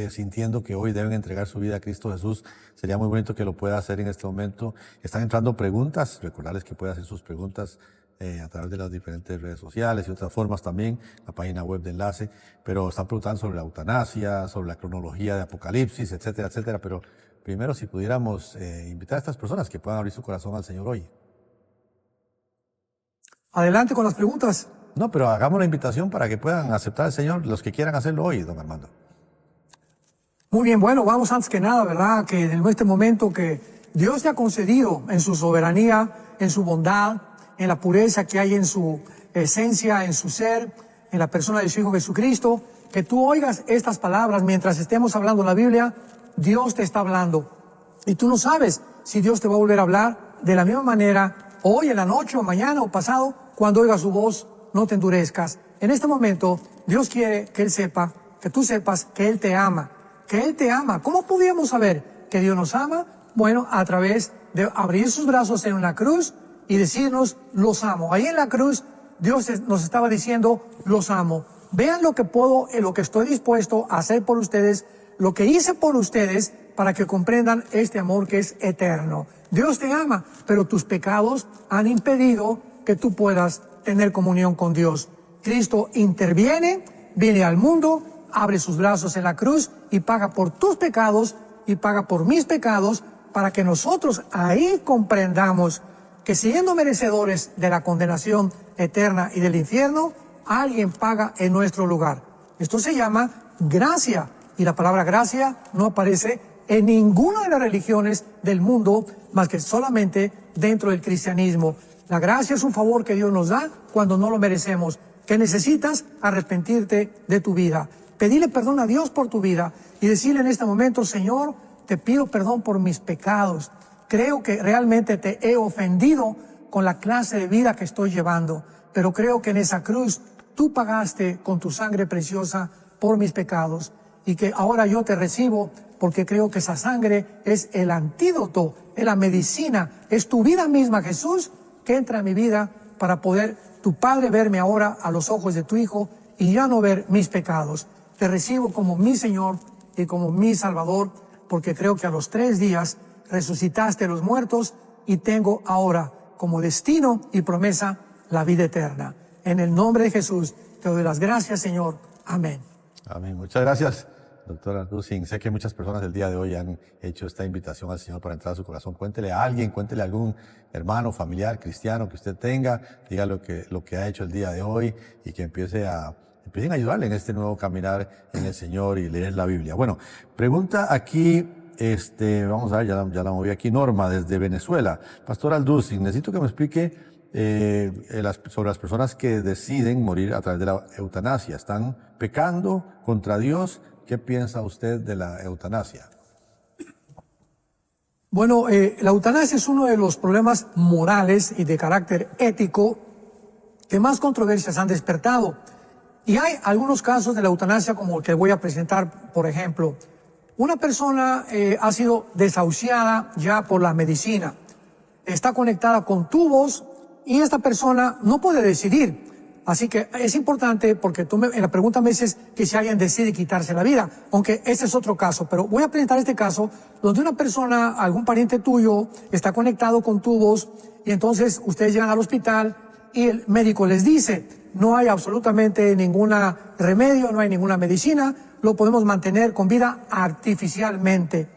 sintiendo que hoy deben entregar su vida a Cristo Jesús. Sería muy bonito que lo pueda hacer en este momento. Están entrando preguntas, recordarles que puede hacer sus preguntas a través de las diferentes redes sociales y otras formas también, la página web de Enlace, pero están preguntando sobre la eutanasia, sobre la cronología de Apocalipsis, etcétera, etcétera. Pero primero, si pudiéramos invitar a estas personas que puedan abrir su corazón al Señor hoy. Adelante con las preguntas. No, pero hagamos la invitación para que puedan aceptar al Señor los que quieran hacerlo hoy, don Armando. Muy bien, bueno, vamos antes que nada, ¿verdad? Que en este momento que Dios te ha concedido en su soberanía, en su bondad, en la pureza que hay en su esencia, en su ser, en la persona de su Hijo Jesucristo, que tú oigas estas palabras mientras estemos hablando la Biblia. Dios te está hablando. Y tú no sabes si Dios te va a volver a hablar de la misma manera hoy, en la noche, o mañana, o pasado. Cuando oigas su voz, no te endurezcas. En este momento, Dios quiere que Él sepa, que tú sepas que Él te ama. Que Él te ama. ¿Cómo podríamos saber que Dios nos ama? Bueno, a través de abrir sus brazos en una cruz y decirnos, los amo. Ahí en la cruz, Dios nos estaba diciendo, los amo. Vean lo que puedo, lo que estoy dispuesto a hacer por ustedes, lo que hice por ustedes, para que comprendan este amor que es eterno. Dios te ama, pero tus pecados han impedido que tú puedas tener comunión con Dios. Cristo interviene, viene al mundo, abre sus brazos en la cruz y paga por tus pecados y paga por mis pecados, para que nosotros ahí comprendamos que siendo merecedores de la condenación eterna y del infierno, alguien paga en nuestro lugar. Esto se llama gracia, y la palabra gracia no aparece en ninguna de las religiones del mundo, más que solamente dentro del cristianismo. La gracia es un favor que Dios nos da cuando no lo merecemos, que necesitas arrepentirte de tu vida, pedirle perdón a Dios por tu vida y decirle en este momento, Señor, te pido perdón por mis pecados. Creo que realmente te he ofendido con la clase de vida que estoy llevando, pero creo que en esa cruz tú pagaste con tu sangre preciosa por mis pecados y que ahora yo te recibo porque creo que esa sangre es el antídoto, es la medicina, es tu vida misma, Jesús, que entra en mi vida para poder tu Padre verme ahora a los ojos de tu Hijo y ya no ver mis pecados. Te recibo como mi Señor y como mi Salvador, porque creo que a los 3 días resucitaste a los muertos y tengo ahora como destino y promesa la vida eterna. En el nombre de Jesús te doy las gracias, Señor. Amén. Amén. Muchas gracias, doctora Dussin. Sé que muchas personas el día de hoy han hecho esta invitación al Señor para entrar a su corazón. Cuéntele a alguien, cuéntele a algún hermano, familiar, cristiano que usted tenga, diga lo que ha hecho el día de hoy y que empiecen a ayudarle en este nuevo caminar en el Señor y leer la Biblia. Bueno, pregunta aquí, vamos a ver, ya la moví aquí, Norma, desde Venezuela. Pastor Aldussin, necesito que me explique sobre las personas que deciden morir a través de la eutanasia. ¿Están pecando contra Dios? ¿Qué piensa usted de la eutanasia? Bueno, la eutanasia es uno de los problemas morales y de carácter ético que más controversias han despertado. Y hay algunos casos de la eutanasia como el que voy a presentar, por ejemplo. Una persona ha sido desahuciada ya por la medicina, está conectada con tubos y esta persona no puede decidir. Así que es importante porque en la pregunta me dices que si alguien decide quitarse la vida, aunque ese es otro caso, pero voy a presentar este caso donde una persona, algún pariente tuyo, está conectado con tubos y entonces ustedes llegan al hospital y el médico les dice, no hay absolutamente ningún remedio, no hay ninguna medicina, lo podemos mantener con vida artificialmente.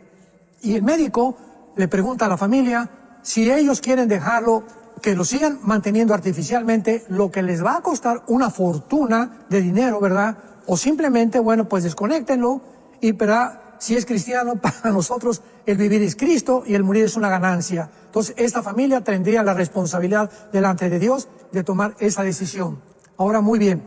Y el médico le pregunta a la familia si ellos quieren dejarlo, que lo sigan manteniendo artificialmente, lo que les va a costar una fortuna de dinero, ¿verdad? O simplemente, bueno, pues desconéctenlo y, ¿verdad? Si es cristiano, para nosotros el vivir es Cristo y el morir es una ganancia. Entonces, esta familia tendría la responsabilidad delante de Dios de tomar esa decisión. Ahora, muy bien,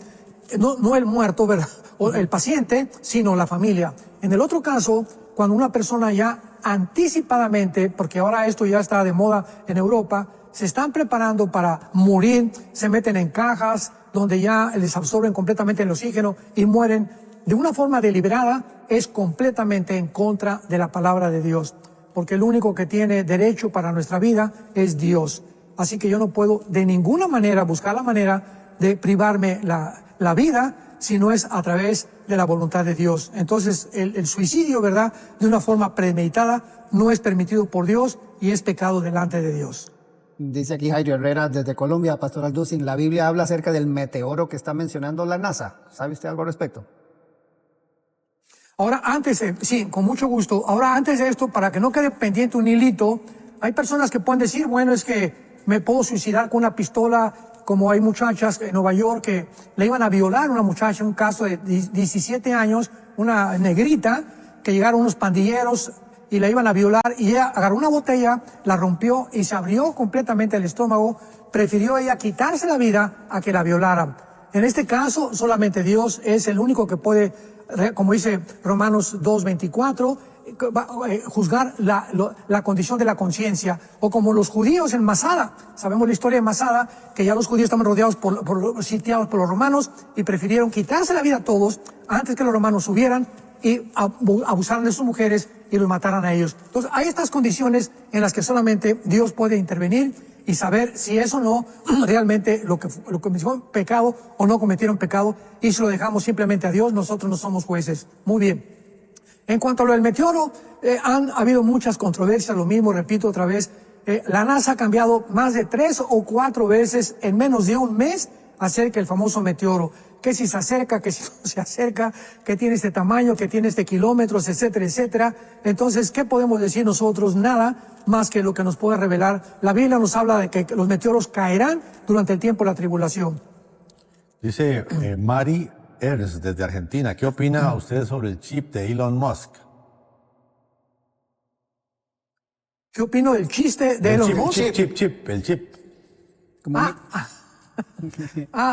no el muerto, ¿verdad? O el paciente, sino la familia. En el otro caso, cuando una persona ya anticipadamente, porque ahora esto ya está de moda en Europa, se están preparando para morir, se meten en cajas donde ya les absorben completamente el oxígeno y mueren de una forma deliberada. Es completamente en contra de la palabra de Dios, porque el único que tiene derecho para nuestra vida es Dios. Así que yo no puedo de ninguna manera buscar la manera de privarme la vida si no es a través de la voluntad de Dios. Entonces el suicidio, ¿verdad?, de una forma premeditada no es permitido por Dios y es pecado delante de Dios. Dice aquí Jairo Herrera desde Colombia, Pastor Alducin, la Biblia habla acerca del meteoro que está mencionando la NASA. ¿Sabe usted algo al respecto? Ahora, sí, con mucho gusto. Ahora, antes de esto, para que no quede pendiente un hilito, hay personas que pueden decir, bueno, es que me puedo suicidar con una pistola, como hay muchachas en Nueva York que le iban a violar a una muchacha, un caso de 17 años, una negrita, que llegaron unos pandilleros y la iban a violar, y ella agarró una botella, la rompió y se abrió completamente el estómago. Prefirió ella quitarse la vida a que la violaran. En este caso, solamente Dios es el único que puede, como dice Romanos 2:24, juzgar la condición de la conciencia. O como los judíos en Masada, sabemos la historia de Masada, que ya los judíos estaban rodeados sitiados por los romanos y prefirieron quitarse la vida a todos antes que los romanos subieran y abusaran de sus mujeres y los mataran a ellos. Entonces hay estas condiciones en las que solamente Dios puede intervenir y saber si es o no realmente lo que cometieron pecado o no cometieron pecado, y si lo dejamos simplemente a Dios. Nosotros no somos jueces. Muy bien. En cuanto a lo del meteoro, han habido muchas controversias, lo mismo, repito otra vez, la NASA ha cambiado más de 3 o 4 veces en menos de un mes acerca del famoso meteoro, que si se acerca, que si no se acerca, que tiene este tamaño, que tiene este kilómetros, etcétera, etcétera. Entonces, ¿qué podemos decir nosotros? Nada más que lo que nos puede revelar. La Biblia nos habla de que los meteoros caerán durante el tiempo de la tribulación. Dice Mari Ernst desde Argentina, ¿qué opina usted sobre el chip de Elon Musk? ¿Qué opino del chiste de Elon Musk? El chip.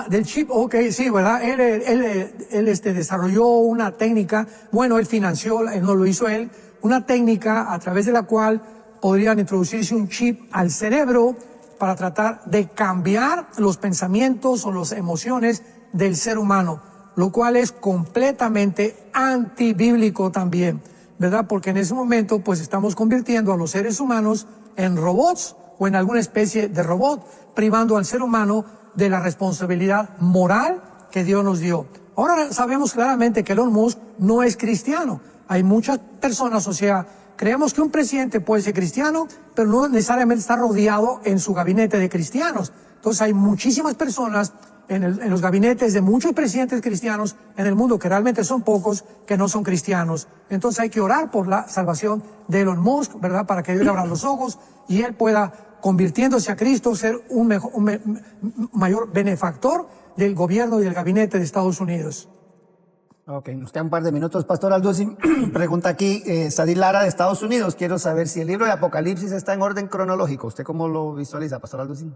Del chip, ok, sí, ¿verdad? Él desarrolló una técnica, bueno, él financió, él no lo hizo él, una técnica a través de la cual podrían introducirse un chip al cerebro para tratar de cambiar los pensamientos o las emociones del ser humano, lo cual es completamente antibíblico también, ¿verdad? Porque en ese momento pues estamos convirtiendo a los seres humanos en robots o en alguna especie de robot, privando al ser humano de la responsabilidad moral que Dios nos dio. Ahora sabemos claramente que Elon Musk no es cristiano. Hay muchas personas, o sea, creemos que un presidente puede ser cristiano, pero no necesariamente está rodeado en su gabinete de cristianos. Entonces hay muchísimas personas en los gabinetes de muchos presidentes cristianos en el mundo, que realmente son pocos, que no son cristianos. Entonces hay que orar por la salvación de Elon Musk, ¿verdad? Para que Dios le abra los ojos y él pueda, convirtiéndose a Cristo, ser un mayor benefactor del gobierno y del gabinete de Estados Unidos. Ok, nos quedan un par de minutos. Pastor Alducin, pregunta aquí, Sadil Lara de Estados Unidos. Quiero saber si el libro de Apocalipsis está en orden cronológico. ¿Usted cómo lo visualiza, Pastor Alducin?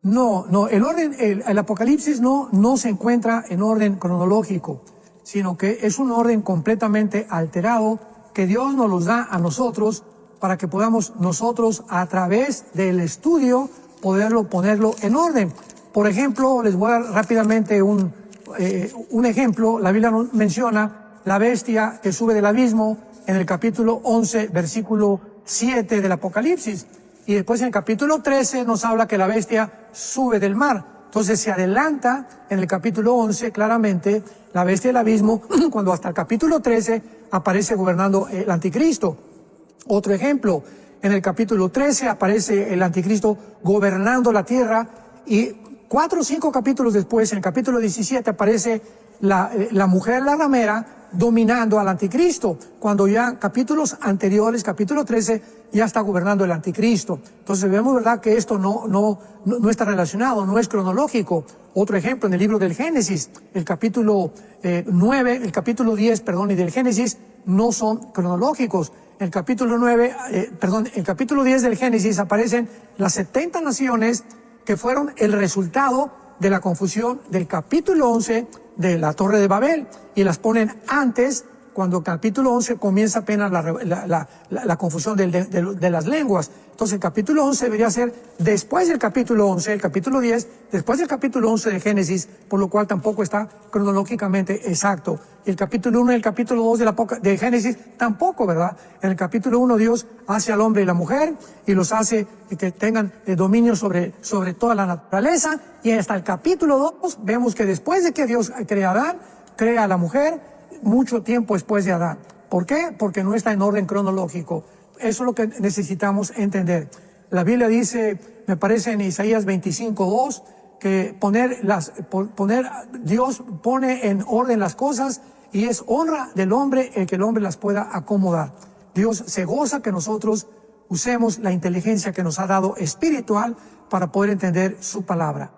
No, el Apocalipsis no se encuentra en orden cronológico, sino que es un orden completamente alterado que Dios nos los da a nosotros para que podamos nosotros, a través del estudio, ponerlo en orden. Por ejemplo, les voy a dar rápidamente un ejemplo. La Biblia menciona la bestia que sube del abismo en el capítulo 11, versículo 7 del Apocalipsis. Y después en el capítulo 13 nos habla que la bestia sube del mar. Entonces se adelanta en el capítulo 11 claramente la bestia del abismo, cuando hasta el capítulo 13 aparece gobernando el anticristo. Otro ejemplo, en el capítulo 13 aparece el anticristo gobernando la tierra, y 4 o 5 capítulos después, en el capítulo 17, aparece la mujer, la ramera, dominando al anticristo, cuando ya capítulos anteriores, capítulo 13, ya está gobernando el anticristo. Entonces vemos, ¿verdad?, que esto no está relacionado, no es cronológico. Otro ejemplo, en el libro del Génesis, el capítulo 9, el capítulo 10, y del Génesis no son cronológicos. El capítulo 9, el capítulo 10 del Génesis aparecen las 70 naciones que fueron el resultado de la confusión del capítulo 11 de la Torre de Babel, y las ponen antes cuando el capítulo 11 comienza apenas la confusión de las lenguas. Entonces el capítulo 11 debería ser después del capítulo 11, el capítulo 10, después del capítulo 11 de Génesis, por lo cual tampoco está cronológicamente exacto. Y el capítulo 1 y el capítulo 2 de Génesis tampoco, ¿verdad? En el capítulo 1 Dios hace al hombre y la mujer y los hace que tengan dominio sobre toda la naturaleza, y hasta el capítulo 2 vemos que después de que Dios crea a Adán, crea a la mujer mucho tiempo después de Adán. ¿Por qué? Porque no está en orden cronológico. Eso es lo que necesitamos entender. La Biblia dice, me parece en Isaías 25:2, que Dios pone en orden las cosas y es honra del hombre el que el hombre las pueda acomodar. Dios se goza que nosotros usemos la inteligencia que nos ha dado espiritual para poder entender su palabra.